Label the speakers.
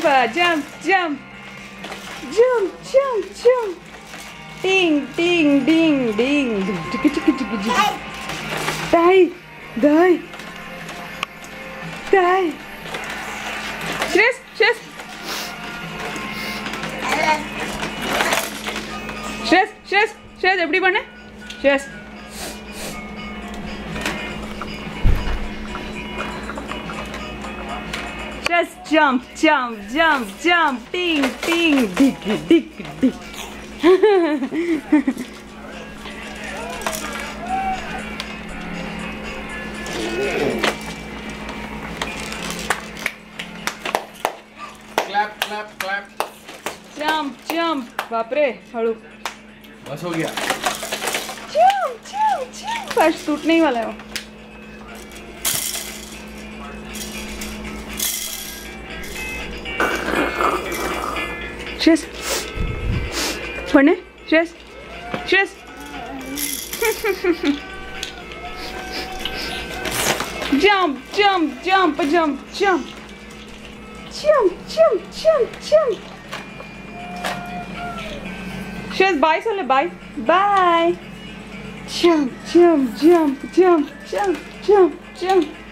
Speaker 1: over. Jump, jump. Jump, jump, jump. Ding, ding, ding, ding. Chicka, chicka, chicka, chicka. Die, die. Die. Shreyas, Shreyas. Shreyas, Shreyas, Shreyas, எப்படி பண்ணு? Shreyas. Just jump, jump, jump, jump, ding, ding, dig, dig, dig.
Speaker 2: Clap, clap, clap.
Speaker 1: Jump, jump. बाप रे, हड़ू.
Speaker 2: बस हो गया.
Speaker 1: Jump, jump, jump. फर्श टूटने ही वाला है वो. Shreyas. पढ़ने? Shreyas. Shreyas. Jump, jump, jump, jump, jump. Jump, jump, jump, jump. Shreyas, bye sole, bye. Bye. Jump, jump, jump, jump, jump, jump, jump.